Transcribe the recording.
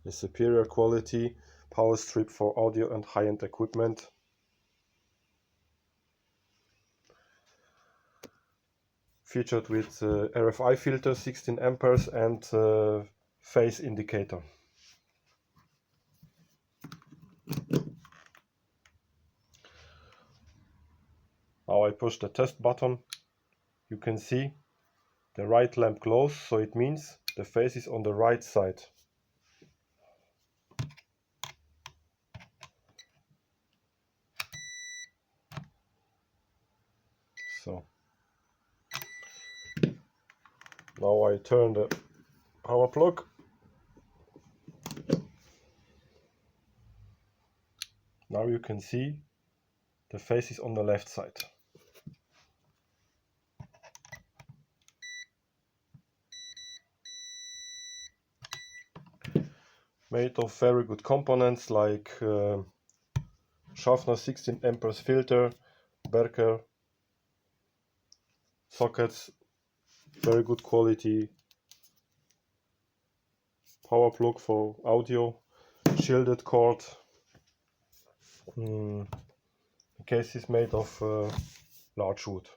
a superior quality power strip for audio and high-end equipment. Featured with RFI filter, 16 amperes and phase indicator. Now I push the test button. You can see the right lamp glows, so it means the phase is on the right side. So now I turn the power plug. Now you can see the phase is on the left side. Made of very good components like Schaffner 16 amperes filter, Berker sockets, very good quality power plug for audio, shielded cord. The case is made of large wood.